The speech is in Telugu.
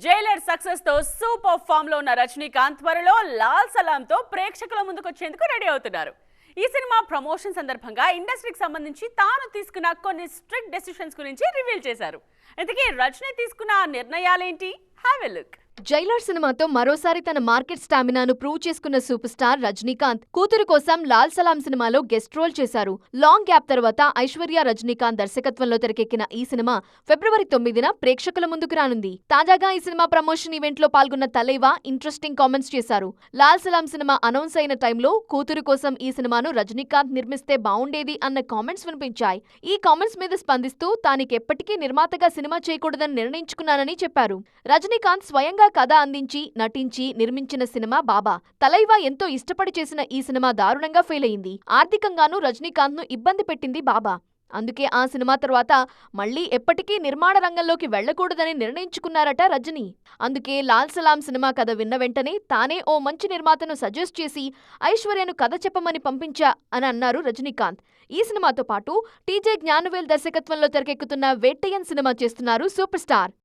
జైలర్ సక్సెస్ తో సూపర్ ఫామ్ లో ఉన్న రజనీకాంత్ త్వరలో లాల్ సలాం తో ప్రేక్షకుల ముందుకు వచ్చేందుకు రెడీ అవుతున్నారు. ఈ సినిమా ప్రమోషన్ సందర్భంగా ఇండస్ట్రీకి సంబంధించి తాను తీసుకున్న కొన్ని స్ట్రిక్ట్ డెసిషన్స్ గురించి రివీల్ చేశారు. ఇంతకీ రజనీ తీసుకున్న నిర్ణయాలేంటి? Have a look. జైలర్ సినిమాతో మరోసారి తన మార్కెట్ స్టామినాను ప్రూవ్ చేసుకున్న సూపర్ స్టార్ రజనీకాంత్ కూతురు కోసం లాల్ సలాం సినిమాలో గెస్ట్ రోల్ చేశారు. లాంగ్ గ్యాప్ తర్వాత ఐశ్వర్య రజనీకాంత్ దర్శకత్వంలో తెరకెక్కిన ఈ సినిమా ఫిబ్రవరి 9న ప్రేక్షకుల ముందుకు రానుంది. తాజాగా ఈ సినిమా ప్రమోషన్ ఈవెంట్ లో పాల్గొన్న తలైవా ఇంట్రెస్టింగ్ కామెంట్స్ చేశారు. లాల్ సలాం సినిమా అనౌన్స్ అయిన టైంలో కూతురు కోసం ఈ సినిమాను రజనీకాంత్ నిర్మిస్తే బావుండేది అన్న కామెంట్స్ వినిపించాయి. ఈ కామెంట్స్ మీద స్పందిస్తూ తానికెప్పటికీ నిర్మాతగా సినిమా చేయకూడదని నిర్ణయించుకున్నానని చెప్పారు. రజనీకాంత్ స్వయంగా కథ అందించి, నటించి, నిర్మించిన సినిమా బాబా. తలైవా ఎంతో ఇష్టపడి చేసిన ఈ సినిమా దారుణంగా ఫెయిల్ అయింది. ఆర్థికంగానూ రజనీకాంత్ ను ఇబ్బంది పెట్టింది బాబా. అందుకే ఆ సినిమా తర్వాత మళ్లీ ఎప్పటికీ నిర్మాణ రంగంలోకి వెళ్లకూడదని నిర్ణయించుకున్నారట రజనీ. అందుకే లాల్ సలాం సినిమా కథ విన్న వెంటనే తానే ఓ మంచి నిర్మాతను సజెస్ట్ చేసి ఐశ్వర్యను కథ చెప్పమని పంపించా అని అన్నారు రజనీకాంత్. ఈ సినిమాతో పాటు టీజే జ్ఞానవేల్ దర్శకత్వంలో తెరకెక్కుతున్న వేట్టయ్యన్ సినిమా చేస్తున్నారు సూపర్ స్టార్.